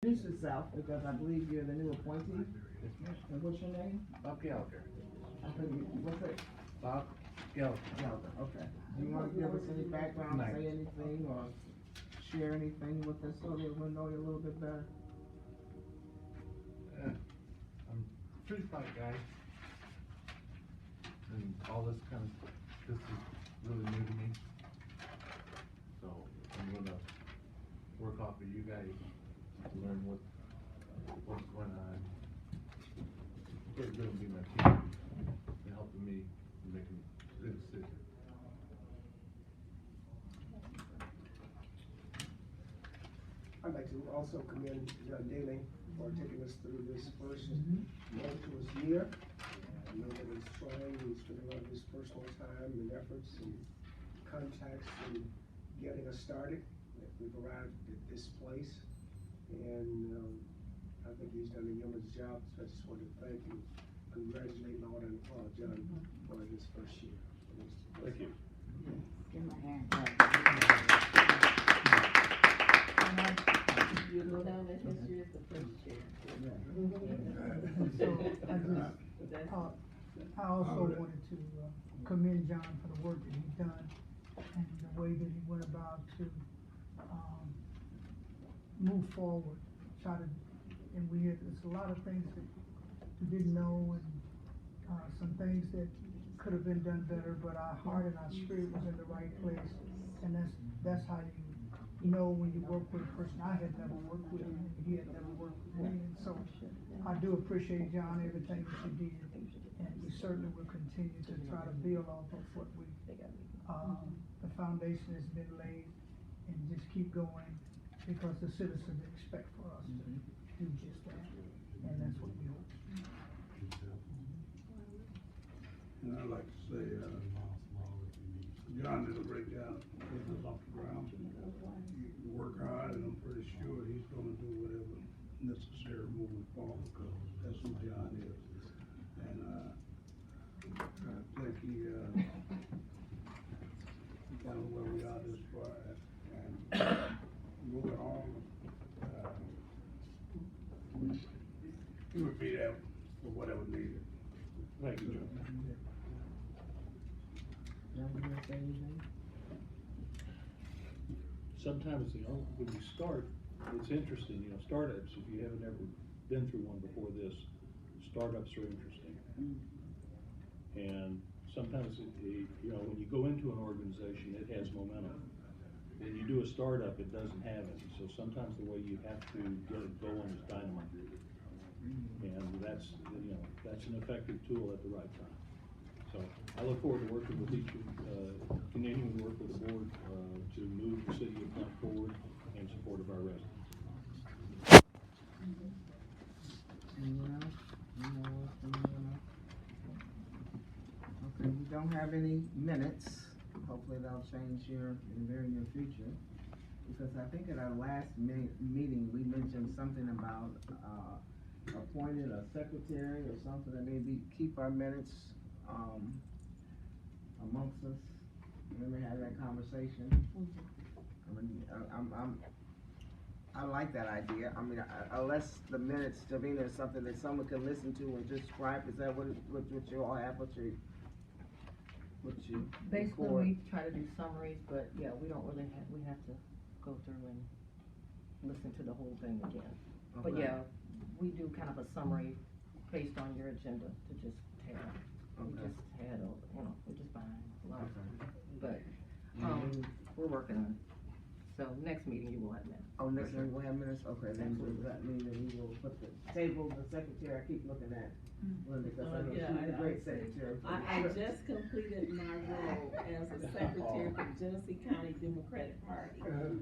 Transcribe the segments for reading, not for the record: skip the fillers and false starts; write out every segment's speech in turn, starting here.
Introduce yourself, because I believe you're the new appointee. And what's your name? Bob Gallagher. What's it? Bob Gallagher. Gallagher, okay. Do you want to give us any background, No. say anything, or share anything with us so that we'll know you a little bit better? I'm a pretty bright guy. And all this this is really new to me. So I'm gonna work off of you guys to learn what's going on. You're gonna be my team and helping me making good decisions. I'd like to also commend John Daly for taking us through this first month to his year. I know that he's trying, he's putting a lot of his personal time and efforts and contacts and getting us started. We've arrived at this place, and I think he's done a yeoman's job, so I just want to thank you, congratulate Lord and applaud John for his first year. Thank you. Give my hand. You know that this year is the first year. So I also wanted to commend John for the work that he's done and the way that he went about to move forward, and there's a lot of things that we didn't know, and some things that could have been done better, but our heart and our spirit was in the right place, and that's how you know when you work with a person. I had never worked with him, and he had never worked with me, and so I do appreciate, John, everything that you did, and we certainly will continue to try to build off of what the foundation has been laid, and just keep going, because the citizens expect for us to do just that, and that's what we hope. And I'd like to say, John did a great job getting us off the ground. He worked hard, and I'm pretty sure he's gonna do whatever necessary moving forward, because that's who John is. And, I think he got where we are this far, and moving on, he would be there for whatever needed. Thank you, Joe. You want to say anything? Sometimes, when you start, it's interesting, startups, if you haven't ever been through one before this, startups are interesting. And sometimes, when you go into an organization, it has momentum. When you do a startup, it doesn't have it. So sometimes the way you have to get it going is dynamite. And that's an effective tool at the right time. So I look forward to working with continuing to work with the board to move the city of Flint forward in support of our residents. Anyone else? Anyone else? Okay, we don't have any minutes. Hopefully that'll change here in the very near future. Because I think at our last meeting, we mentioned something about appointing a secretary or something that maybe keep our minutes amongst us. Remember having that conversation? I mean, I like that idea. I mean, unless the minutes, Davina, is something that someone can listen to and just scribe, is that what you all have, what you Basically, record? we try to do summaries, but yeah, we don't really we have to go through and listen to the whole thing again. But Okay. yeah, we do kind of a summary based on your agenda to just have. We Okay. just had we're just behind a lot. Okay. But, Mhm. we're working on it. So next meeting you will have minutes. Oh, next week we'll have minutes, okay, then does that mean that we will put the table, the secretary, I keep looking at Linda, because I know Yeah, she's a I- great secretary. I just completed my role as a secretary for the Genesee County Democratic Party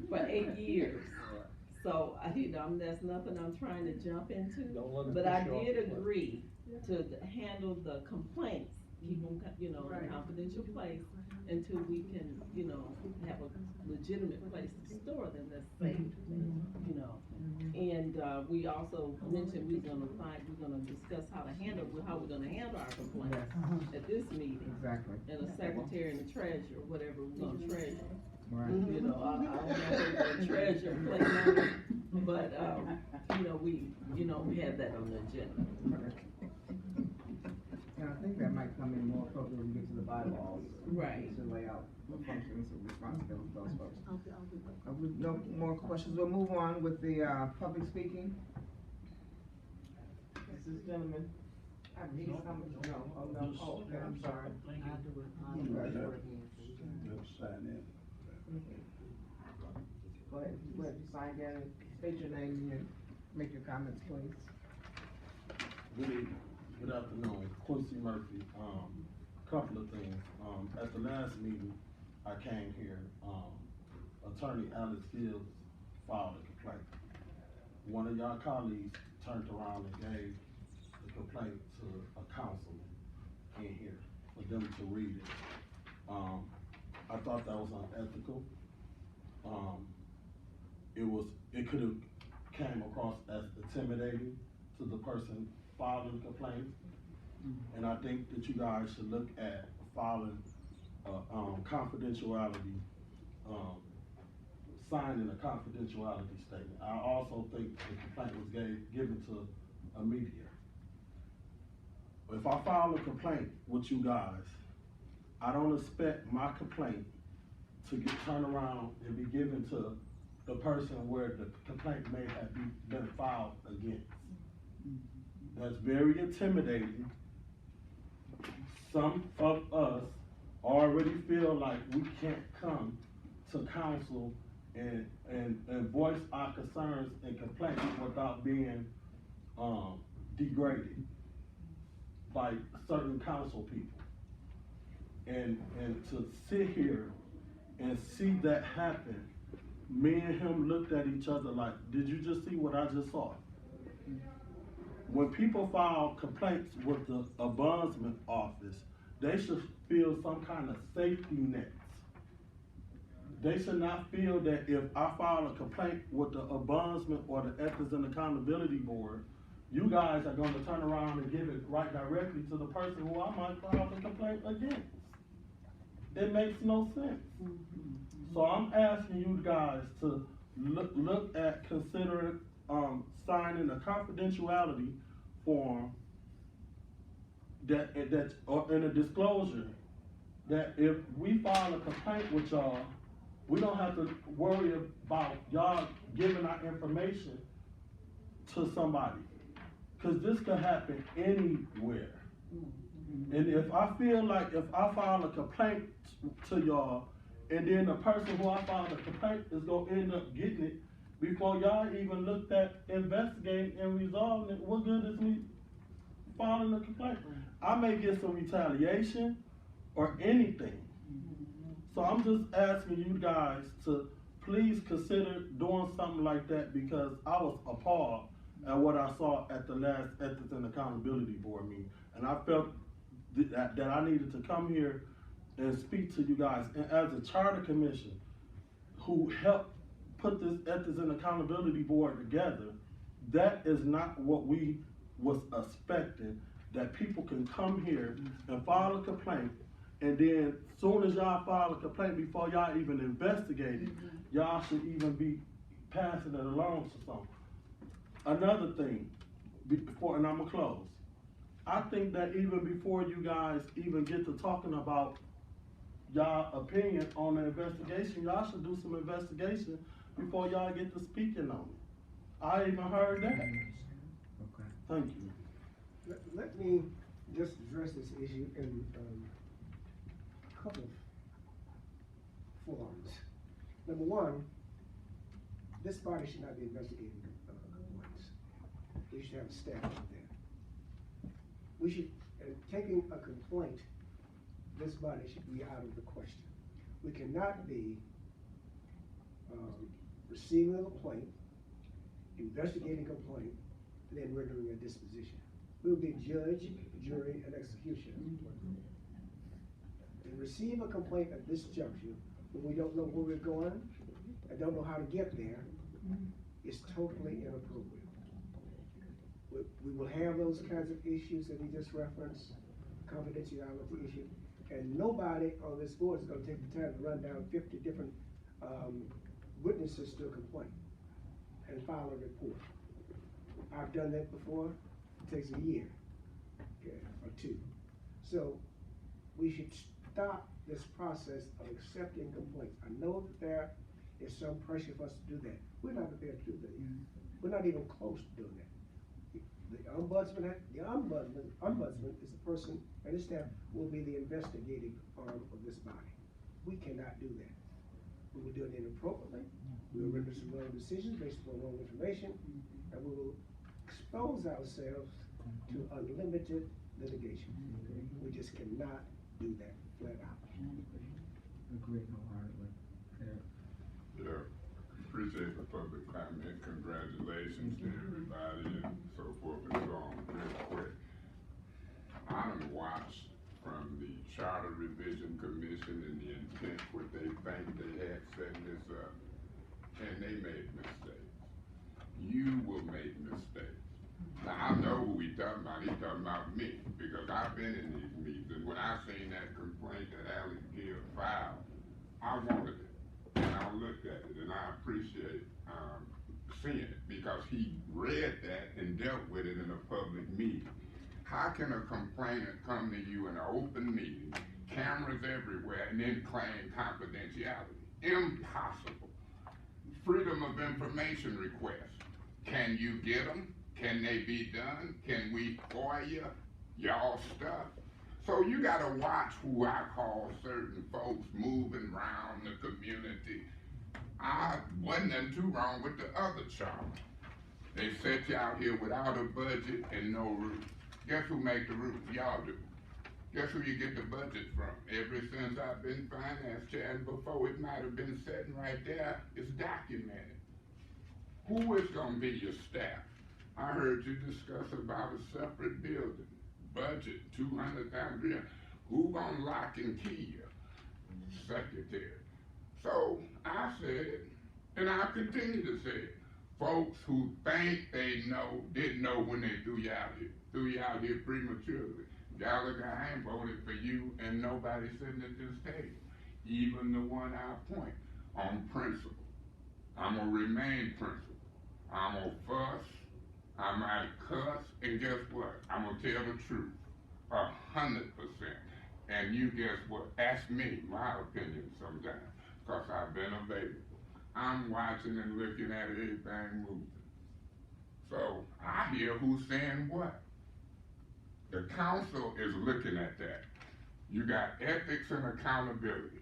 for 8 years. So, there's nothing I'm trying to jump into, but I did agree to handle the complaints, keep them, in a confidential place until we can, have a legitimate place to store them that's safe, And, we also mentioned we're gonna discuss how we're gonna handle our complaints Yes. at this meeting. Exactly. And a secretary and a treasurer, whatever we're gonna treasure. Right. You know, I don't know if it's a treasure plate money, but, you know, we had that on the agenda. And I think that might come in more appropriate when we get to the bylaws. Right. To lay out the functions and responsibilities of those folks. With no more questions, we'll move on with the, public speaking. This gentleman, he's coming, okay, I'm sorry. Let's sign in. Go ahead, sign in, state your name and make your comments, please. Good evening, good afternoon, Quincy Murphy. Couple of things. At the last meeting, I came here, Attorney Alice Fields filed a complaint. One of y'all colleagues turned around and gave the complaint to a councilman in here for them to read it. I thought that was unethical. It could have came across as intimidating to the person filing the complaint. And I think that you guys should look at filing confidentiality, signing a confidentiality statement. I also think the complaint was given to a media. If I file a complaint with you guys, I don't expect my complaint to get turned around and be given to the person where the complaint may have been filed against. That's very intimidating. Some of us already feel like we can't come to council and voice our concerns and complaints without being degraded by certain council people. And to sit here and see that happen, me and him looked at each other like, did you just see what I just saw? When people file complaints with the ombudsman office, they should feel some kind of safety nets. They should not feel that if I file a complaint with the ombudsman or the Ethics and Accountability Board, you guys are gonna turn around and give it right directly to the person who I might file the complaint against. It makes no sense. So I'm asking you guys to look at considering signing a confidentiality form or in a disclosure that if we file a complaint with y'all, we don't have to worry about y'all giving our information to somebody, because this could happen anywhere. And if I feel like if I file a complaint to y'all, and then the person who I filed a complaint is gonna end up getting it before y'all even looked at investigating and resolving it, what good is me filing a complaint? I may get some retaliation or anything. So I'm just asking you guys to please consider doing something like that, because I was appalled at what I saw at the last Ethics and Accountability Board meeting. And I felt that I needed to come here and speak to you guys. And as a charter commission who helped put this Ethics and Accountability Board together, that is not what we was expecting, that people can come here and file a complaint, and then soon as y'all file a complaint, before y'all even investigate it, y'all should even be passing it along to someone. Another thing, and I'm gonna close. I think that even before you guys even get to talking about y'all opinion on the investigation, y'all should do some investigation before y'all get to speaking on it. I even heard that. Okay. Thank you. Let me just address this issue in a couple of forms. Number one, this body should not be investigating complaints. They should have a staff out there. We should, taking a complaint, this body should be out of the question. We cannot be receiving a complaint, investigating a complaint, and then rendering a disposition. We will be judge, jury, and executioner. To receive a complaint at this juncture, when we don't know where we're going, and don't know how to get there, is totally inappropriate. We will have those kinds of issues that he just referenced, confidentiality issue, and nobody on this board is gonna take the time to run down 50 different witnesses to a complaint and file a report. I've done that before. It takes a year, okay, or two. So we should stop this process of accepting complaints. I know that there is some pressure for us to do that. We're not prepared to do that yet. We're not even close to doing that. The ombudsman is the person, and his staff will be the investigative arm of this body. We cannot do that. We will do it inappropriately. We will render some wrong decisions based upon wrong information, and we will expose ourselves to unlimited litigation. We just cannot do that flat out. Agree wholeheartedly. Yeah, appreciate the public comment. Congratulations to everybody and so forth and so on. Real quick, I done watched from the Charter Revision Commission and the intent what they think they had setting this up, and they made mistakes. You will make mistakes. Now, I know who he talking about. He talking about me, because I've been in these meetings, and when I seen that complaint that Alex Gill filed, I wanted it, and I looked at it, and I appreciate seeing it, because he read that and dealt with it in a public meeting. How can a complainant come to you in an open meeting, cameras everywhere, and then claim confidentiality? Impossible. Freedom of information requests. Can you get them? Can they be done? Can we FOIA y'all stuff? So you gotta watch who I call certain folks moving around the community. I wasn't nothing too wrong with the other charge. They set you out here without a budget and no rules. Guess who make the rules? Y'all do. Guess who you get the budget from? Ever since I've been finance chair, and before it might have been sitting right there, it's documented. Who is gonna be your staff? I heard you discuss about a separate building, budget, $200,000. Who gonna lock and key you? Secretary. So I said, and I'll continue to say it, folks who think they know, didn't know when they threw you out here prematurely. Gallagher, I ain't voted for you and nobody sitting at this table, even the one I appoint, on principle. I'm gonna remain principled. I'm gonna fuss, I might cuss, and guess what? I'm gonna tell the truth, 100%. And you guess what? Ask me my opinion sometimes, because I've been available. I'm watching and looking at everything moving. So I hear who's saying what. The council is looking at that. You got ethics and accountability.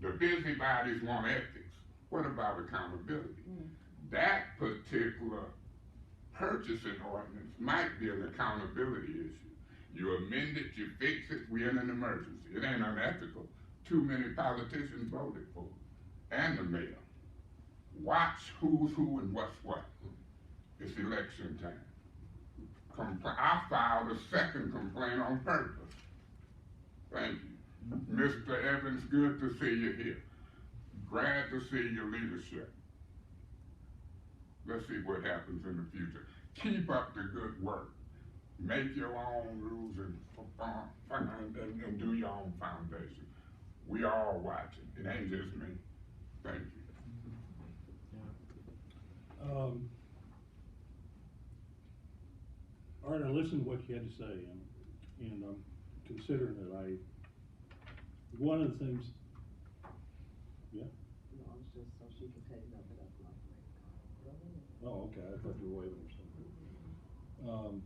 The busybodies want ethics. What about accountability? That particular purchasing ordinance might be an accountability issue. You amend it, you fix it, we're in an emergency. It ain't unethical. Too many politicians voted for it, and the mayor. Watch who's who and what's what. It's election time. I filed a second complaint on purpose. Thank you. Mr. Evans, good to see you here. Glad to see your leadership. Let's see what happens in the future. Keep up the good work. Make your own rules and do your own foundation. We all watching. It ain't just me. Thank you. All right, I listened to what you had to say, and considering that one of the things, yeah? No, it's just so she can take it up at that point. Oh, okay, I thought you were waving or something.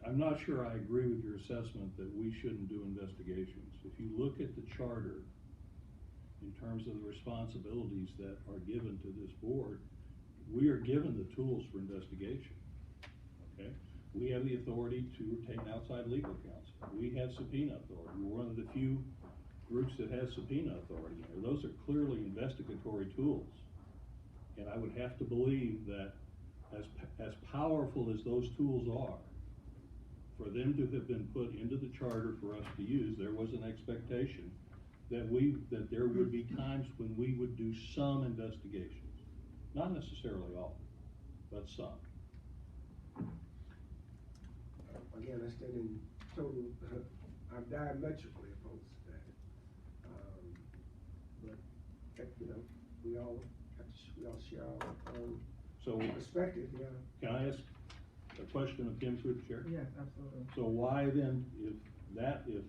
I'm not sure I agree with your assessment that we shouldn't do investigations. If you look at the charter, in terms of the responsibilities that are given to this board, we are given the tools for investigation, okay? We have the authority to retain outside legal counsel. We have subpoena authority. We're one of the few groups that has subpoena authority. Those are clearly investigatory tools. And I would have to believe that as powerful as those tools are, for them to have been put into the charter for us to use, there was an expectation that there would be times when we would do some investigations. Not necessarily all, but some. Again, I stand in total, I'm diametrically opposed to that. we all share our own So, perspective, yeah. can I ask a question of Kim through the chair? Yes, absolutely. So why then, if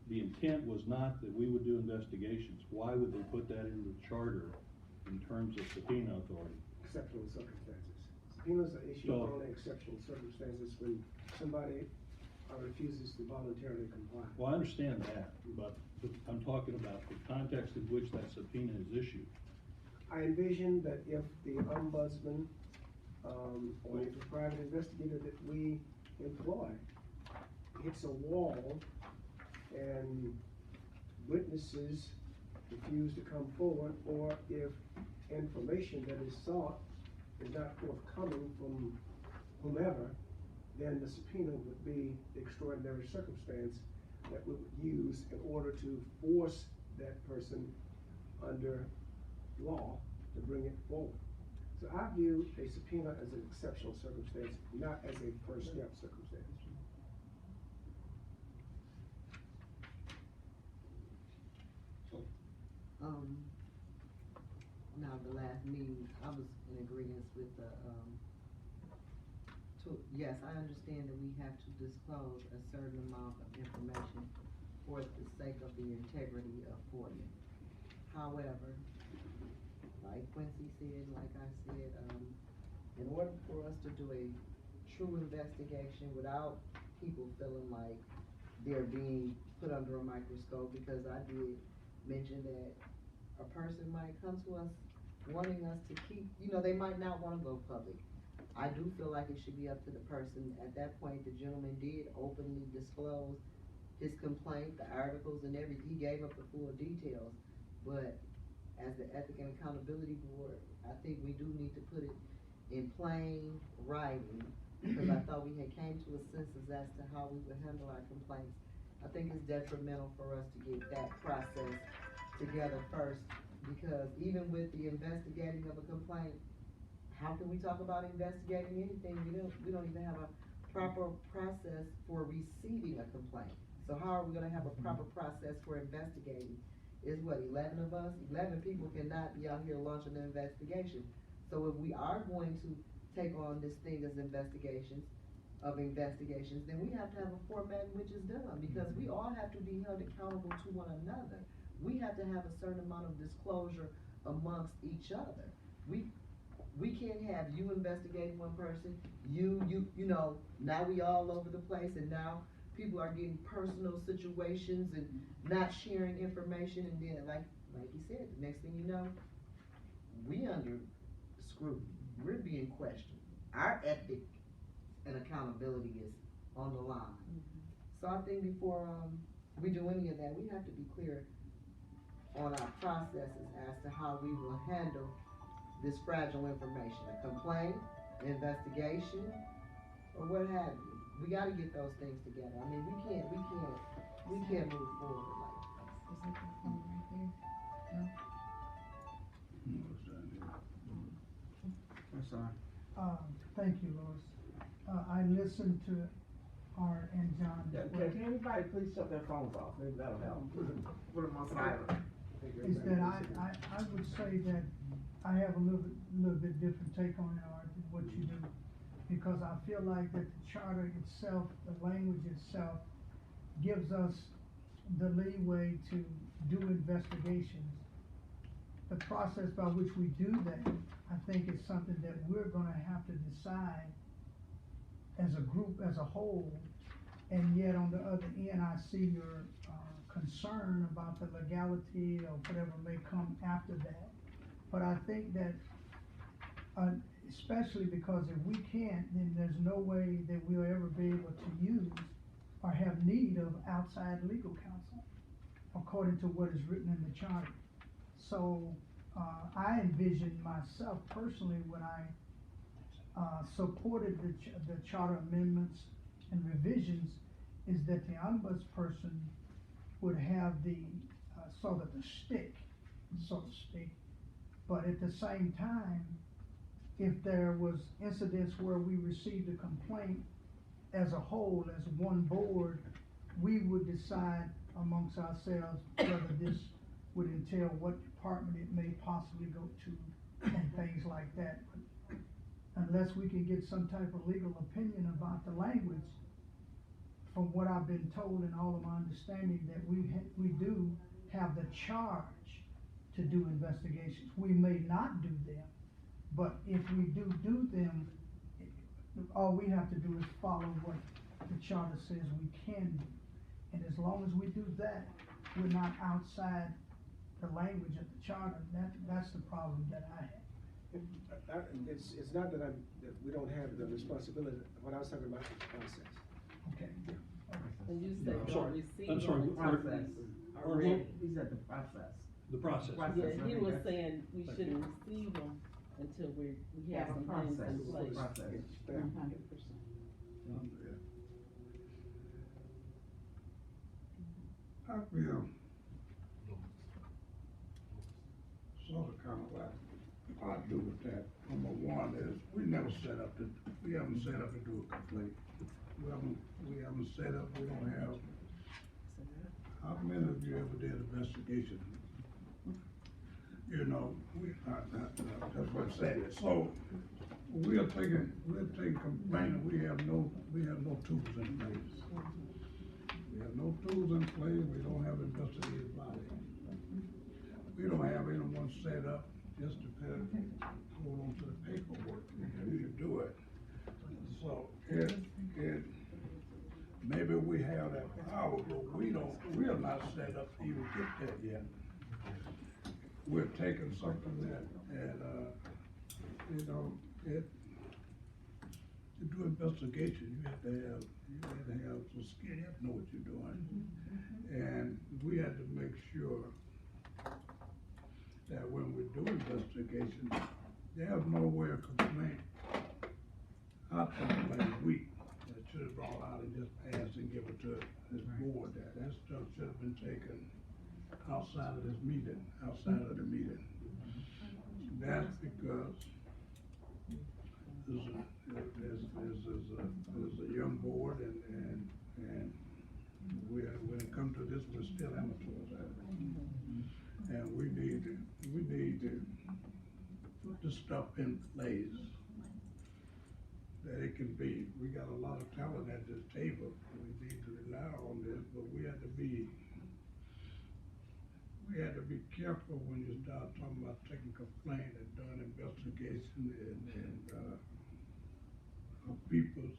the intent was not that we would do investigations, why would they put that in the charter in terms of subpoena authority? Exceptional circumstances. Subpoenas are issued So- only in exceptional circumstances when somebody refuses to voluntarily comply. Well, I understand that, but I'm talking about the context in which that subpoena is issued. I envision that if the ombudsman, or if a private investigator that we employ hits a wall and witnesses refuse to come forward, or if information that is sought is not forthcoming from whomever, then the subpoena would be the extraordinary circumstance that we would use in order to force that person under law to bring it forward. So I view a subpoena as an exceptional circumstance, not as a first step circumstance. Now, the last meeting, I was in agreement with the, yes, I understand that we have to disclose a certain amount of information for the sake of the integrity of FOIA. However, like Quincy said, like I said, in order for us to do a true investigation without people feeling like they're being put under a microscope, because I did mention that a person might come to us wanting us to keep, they might not wanna go public. I do feel like it should be up to the person. At that point, the gentleman did openly disclose his complaint, the articles and everything. He gave up the full details, but as the Ethic and Accountability Board, I think we do need to put it in plain writing, because I thought we had came to a consensus as to how we would handle our complaints. I think it's detrimental for us to get that process together first, because even with the investigating of a complaint, how can we talk about investigating anything? We don't even have a proper process for receiving a complaint. So how are we gonna have a proper process for investigating? Is what, 11 of us? 11 people cannot be out here launching an investigation. So if we are going to take on this thing as investigations, then we have to have a format in which it's done, because we all have to be held accountable to one another. We have to have a certain amount of disclosure amongst each other. We can't have you investigating one person, now we all over the place, and now people are getting personal situations and not sharing information, and then like you said, the next thing you know, we under scrutiny, we're being questioned. Our ethic and accountability is on the line. So I think before we do any of that, we have to be clear on our processes as to how we will handle this fragile information, a complaint, investigation, or what have you. We gotta get those things together. I mean, we can't move forward like I'm sorry. Thank you, Lois. I listened to Art and John. Yeah, can anybody please shut their phones off? Maybe that'll help. Put them on silent. Is that I would say that I have a little bit different take on it, Art, than what you do. Because I feel like that the charter itself, the language itself, gives us the leeway to do investigations. The process by which we do that, I think, is something that we're gonna have to decide as a group, as a whole. And yet on the other end, I see your concern about the legality or whatever may come after that. But I think that, especially because if we can't, then there's no way that we'll ever be able to use or have need of outside legal counsel, according to what is written in the charter. So, I envision myself personally, when I supported the charter amendments and revisions, is that the ombudsperson would have the, sort of the stick, so to speak. But at the same time, if there was incidents where we received a complaint as a whole, as one board, we would decide amongst ourselves whether this would entail what department it may possibly go to and things like that. Unless we can get some type of legal opinion about the language, from what I've been told and all of my understanding, that we do have the charge to do investigations. We may not do them, but if we do them, all we have to do is follow what the charter says we can do. And as long as we do that, we're not outside the language of the charter. That's the problem that I have. It's not that we don't have the responsibility, what I was talking about is the process. Okay. And you said I'm don't sorry. receive I'm sorry. them. Process. Or- He said the process. The process. Process. Yeah, I he think was that's- saying we shouldn't receive them until we have Yeah, some process. things in place. Process. Yeah. 100%. I feel sort of kind of like I do with that. Number one is, we haven't set up to do a complaint. We haven't set up, we don't have. How many of you ever did investigation? You know, that's what I'm saying. So, we're taking complaint, and we have no tools in place. We have no tools in place, we don't have investigative body. We don't have anyone set up just to hold on to the paperwork, you do it. So, maybe we have that power, but we're not set up to even get that yet. We're taking something that, to do investigation, you have to have some skill, you have to know what you're doing. And we had to make sure that when we do investigation, there's no way of complaint, our complaint weak, that should have brought out and just passed and give it to this board, that stuff should have been taken outside of this meeting, outside of the meeting. That's because there's a young board and when it comes to this, we're still amateurs at it. And we need to put this stuff in place that it can be. We got a lot of talent at this table. We need to rely on this, but we have to be careful when you start talking about taking complaint and doing investigation and of people's,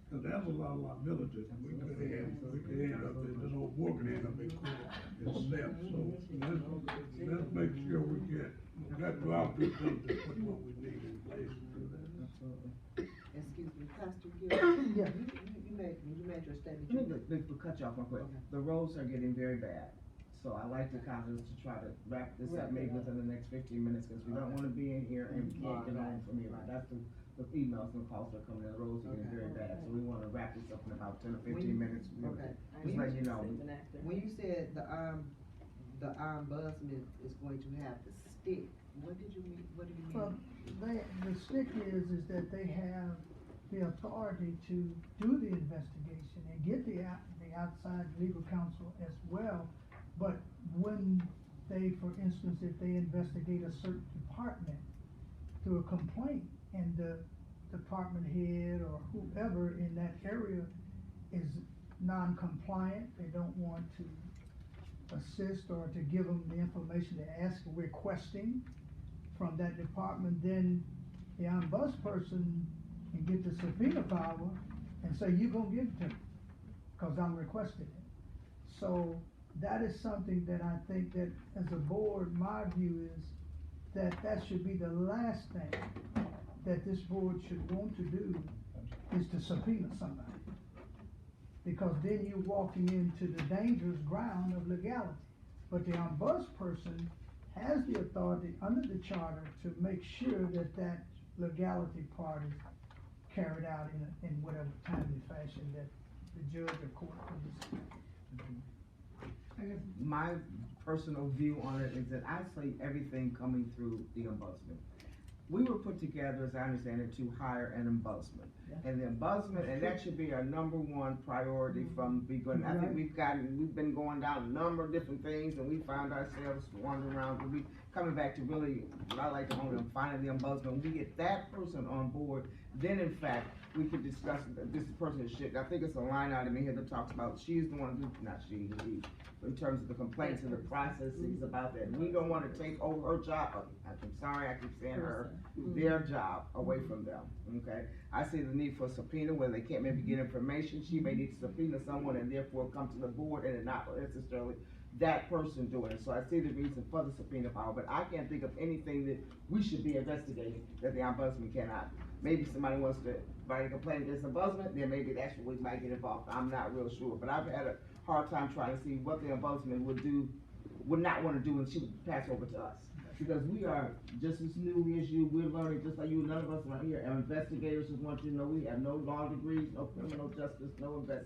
because there's a lot of liability. We could end up, this whole board could end up in court itself. So let's make sure we got to our due diligence to put what we need in place to do that. Excuse me, Pastor Gill. Yeah. You made your statement. We'll cut you off real quick. The roads are getting very bad. So I like the council to try to wrap this up maybe within the next 15 minutes, because we don't wanna be in here and we can't get on from here. That's the emails and calls that are coming in, the roads are getting very bad, so we wanna wrap this up in about 10 or 15 minutes. Okay. Just let you know. When you said the ombudsman is going to have the stick, what do you mean? Well, the stick is that they have the authority to do the investigation and get the outside legal counsel as well. But when they, for instance, if they investigate a certain department through a complaint and the department head or whoever in that area is non-compliant, they don't want to assist or to give them the information they ask or requesting from that department, then the ombudsperson can get the subpoena power and say, you're gonna give it to me, cause I'm requesting it. So that is something that I think that as a board, my view is that should be the last thing that this board should want to do, is to subpoena somebody. Because then you're walking into the dangerous ground of legality. But the ombudsperson has the authority under the charter to make sure that that legality part is carried out in whatever timely fashion that the judge or court will decide. I guess my personal view on it is that I see everything coming through the ombudsman. We were put together, as I understand it, to hire an ombudsman. and the ombudsman, and that should be our number one priority from beginning. I think we've been going down a number of different things, and we found ourselves wandering around, but we coming back to really, what I like to call them, finding the ombudsman. When we get that person on board, then in fact, we could discuss, this person is shit. I think it's a line item in here that talks about, she's the one who, not she, he, in terms of the complaints and the processes about that. We don't wanna take over her job, I'm sorry, I keep saying her, their job away from them, okay? I see the need for a subpoena where they can't maybe get information, she may need to subpoena someone and therefore come to the board and not necessarily that person doing it. So I see the reason for the subpoena power, but I can't think of anything that we should be investigating that the ombudsman cannot. Maybe somebody wants to write a complaint against the ombudsman, then maybe that's where we might get involved. I'm not real sure, but I've had a hard time trying to see what the ombudsman would not wanna do, and she would pass over to us. Because we are just as new as you, we're learning just like you, none of us right here are investigators. Just want you to know we have no law degrees, no criminal justice, no degree.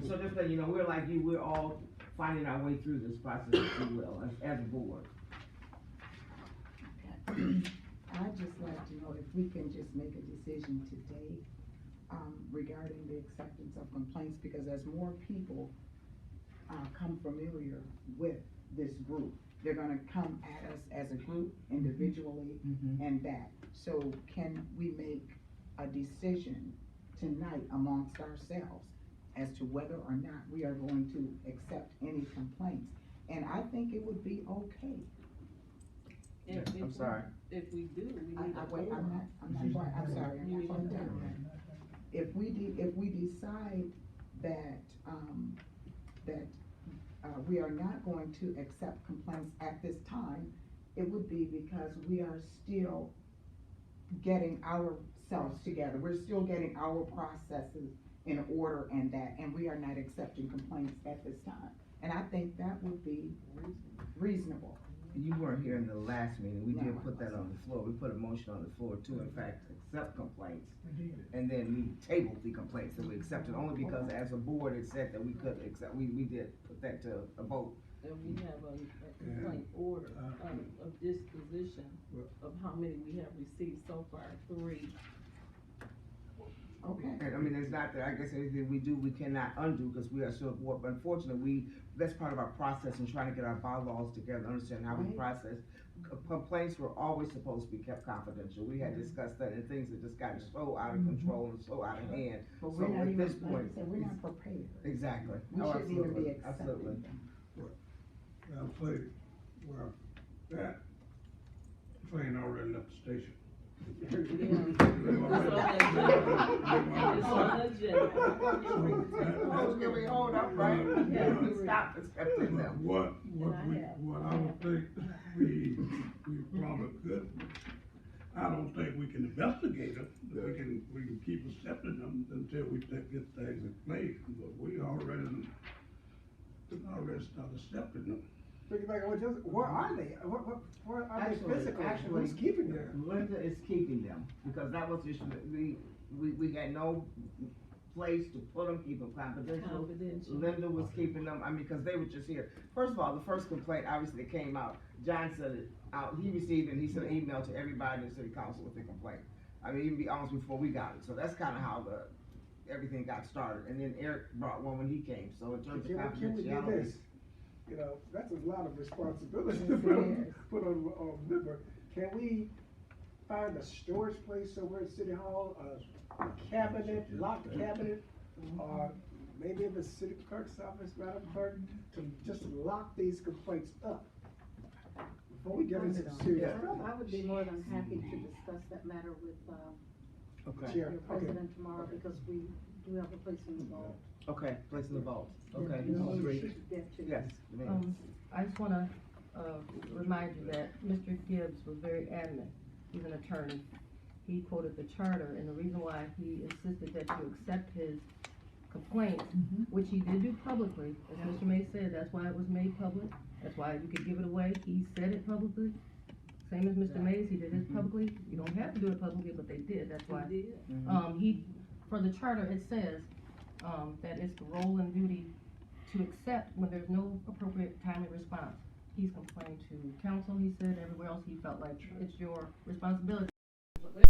So just that you know, we're like you, we're all finding our way through this process, if you will, as a board. I'd just like to know if we can just make a decision today, regarding the acceptance of complaints, because as more people come familiar with this group, they're gonna come at us as a group, individually, and that. So can we make a decision tonight amongst ourselves as to whether or not we are going to accept any complaints? And I think it would be okay. I'm sorry. If we do, we need a Wait, I'm sorry, I'm not going down. If we decide that, we are not going to accept complaints at this time, it would be because we are still getting ourselves together. We're still getting our processes in order and we are not accepting complaints at this time. And I think that would be reasonable. You weren't here in the last meeting, we No, did put that on the floor, we put a motion on the floor to in fact accept complaints. We did. And then we tabled the complaints and we accepted only because as a board it said that we could accept, we did put that to a vote. And we have a complaint order of disposition of how many we have received so far, 3. Okay. And I mean, it's not that, I guess anything we do, we cannot undo, because we are still a board, but unfortunately, that's part of our process in trying to get our bylaws together, understand how we process. Complaints were always supposed to be kept confidential, we had discussed that, and things have just gotten so out of control and so out of hand. But So we're not at even, this like point, I said, we're not prepared. exactly. We Oh, shouldn't even be absolutely, absolutely. accepting them. I'll say, well, that train already left the station. It's on the agenda. Can we hold up, right? Yeah. We stopped accepting them. What I would think we probably could, I don't think we can investigate them, we can keep accepting them until we get things in place, but we already started accepting them. Where are they? Where are they physically? Actually, Who's keeping them? Linda is keeping them, because that was the issue, that we had no place to put them, keep them confidential. Linda was keeping them, I mean, because they were just here. First of all, the first complaint obviously came out, John sent it out, he received it, and he sent an email to everybody in the city council with the complaint. I mean, even be honest, before we got it, so that's kinda how everything got started, and then Eric brought one when he came, so in terms of Can we do confidentiality. this? You know, that's a lot of responsibility to put on a member. Can we find a storage place somewhere at City Hall, a cabinet, locked cabinet, or maybe in the city clerk's office, Madam Clerk, to just lock these complaints up? Before we get into serious. I would be more than happy to discuss that matter with, Okay, Chair, your president tomorrow, because we do have a place in the vault. okay, place in the vault, okay. You know, Great. we should get to. Yes, ma'am. I just wanna, remind you that Mr. Gibbs was very adamant, he's an attorney. He quoted the charter, and the reason why he insisted that you accept his complaint, which he did do publicly, as Mr. May said, that's why it was made public, that's why you could give it away, he said it publicly. Same as Mr. Mays, he did his publicly, you don't have to do it publicly, but they did, that's why. For the charter, it says, that it's the role and duty to accept when there's no appropriate timely response. he's complained to council, he said, everywhere else, he felt like it's your responsibility. It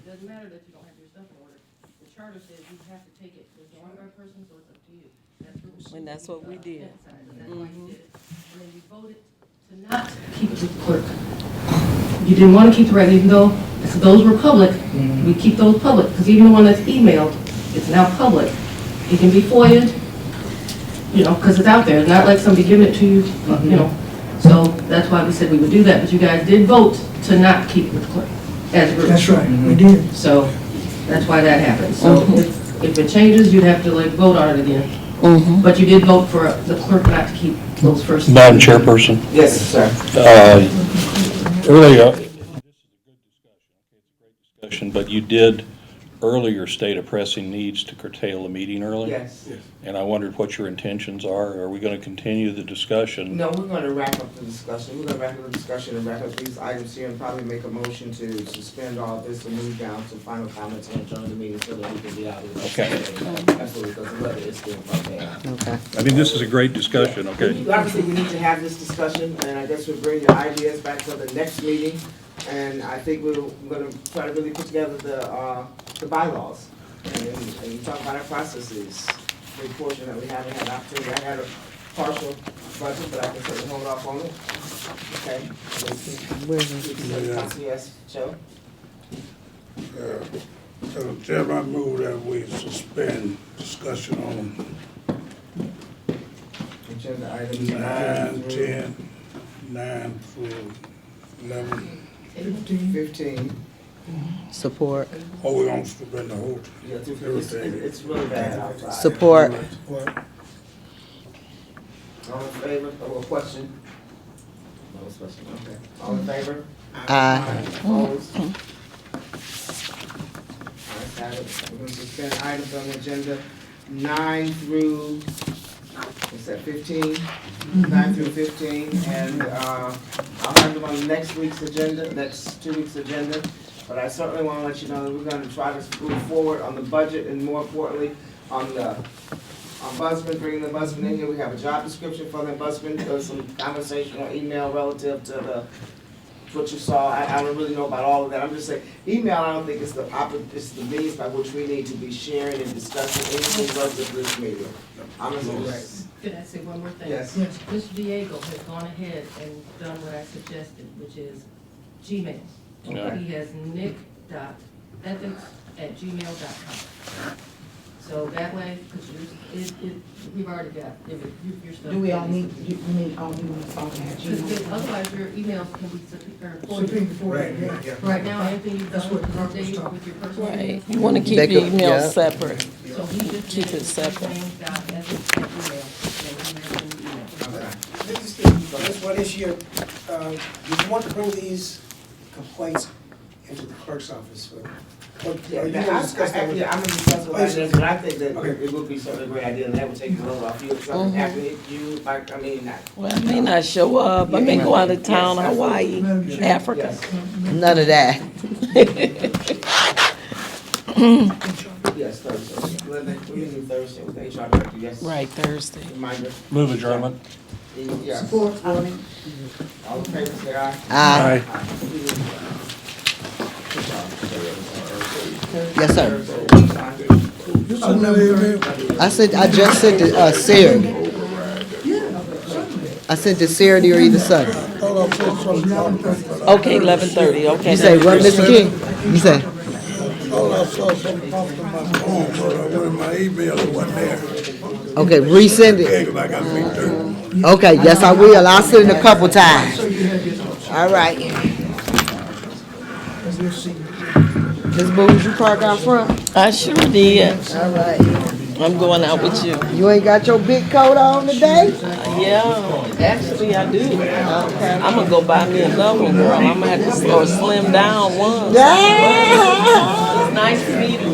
doesn't matter that you don't have your stuff in order. The charter says you have to take it. There's no other person, so it's up to you. And that's what we did. That's why you did it. And then you voted to not keep the clerk. You didn't want to keep the record, even though those were public. We keep those public, because even the one that's emailed, it's now public. It can be FOIA'd, you know, because it's out there. It's not like somebody giving it to you, you know. So that's why we said we would do that, but you guys did vote to not keep the clerk as a group. That's right, we did. So that's why that happened. So if it changes, you'd have to like vote on it again. But you did vote for the clerk not to keep those first. Madam Chairperson, Yes, sir. earlier, this is a good discussion, but you did earlier state a pressing needs to curtail the meeting early. Yes. And I wondered what your intentions are. Are we gonna continue the discussion? No, we're gonna wrap up the discussion. We're gonna wrap up the discussion and wrap up these items here and probably make a motion to suspend all this and move down to final comments and adjourn the meeting so that we can be out of this. Okay. Absolutely, because the weather is still okay. Okay. I mean, this is a great discussion, okay? Obviously, we need to have this discussion, and I guess we'll bring your ideas back for the next meeting. And I think we're gonna try to really put together the bylaws and talk about our processes. The portion that we haven't had opportunity, I had a partial budget, but I can certainly hold off on it. Okay? Yes, Joe? So Chairman, I move that we suspend discussion on Agenda items 9, 10, 9 through 11. 15. Support. Or we gonna suspend the whole, Yeah, it's really bad outside. Support. All in favor? Oh, a question? No question, okay. All in favor? Aye. Opposed? Ayes have it. We're gonna suspend items on the agenda 9 through, what's that, 15? 9 through 15, and, I'll have them on next week's agenda, next 2 weeks' agenda. But I certainly wanna let you know that we're gonna try to move forward on the budget and more importantly, on Busman, bringing the Busman in here. We have a job description for the Busman, some conversation or email relative to what you saw. I don't really know about all of that. I'm just saying, email, I don't think it's the means by which we need to be sharing and discussing anything relative to this meeting. I'm just Could I say one more thing? Yes. Mr. Diego has gone ahead and done what I suggested, which is Gmail. Okay. He has nick.ethics@gmail.com. So that way, because we've already got, your stuff. Do we all need, you need all you want to talk about? Because otherwise, your emails can be Supreme Court, yeah. Right now, anything you've done That's what with Mark was your talking personal. Right. email, You wanna keep They your could- emails yeah. separate. So he just Keep did it separate. nick.ethics@gmail. Just one issue, did you want to bring these complaints into the clerk's office? Yeah, Or you want to discuss that with? I'm gonna discuss with that, but I think that Okay. it would be certainly a great idea, and that would take the load off you, if something happened, hit you, like, I mean, Well, I may not show up. I may go out of town, Hawaii, Africa. None of that. yes, Thursday. Linda, we can do Thursday with the HR director, yes. Right, Thursday. Reminder. Move adjournment. Yeah. Support. All in favor, say aye. Aye. Yes, sir. I just sent it, Saturday. I sent it Saturday or either Sunday. Okay, 11:30, okay. You say what, Mr. King? You say? all I saw something popped on my phone, but I went in my email, it wasn't there. Okay, resend Yeah, it. 'cause I got to meet her. Okay, yes, I will. I'll send it a couple times. All right. Ms. Booz, you park out front? I sure did. All right. I'm going out with you. You ain't got your big coat on today? Yeah, actually I do. Okay. I'm gonna go buy me another one, girl. I'm gonna have to slim down one. Yeah. It's nice to meet you.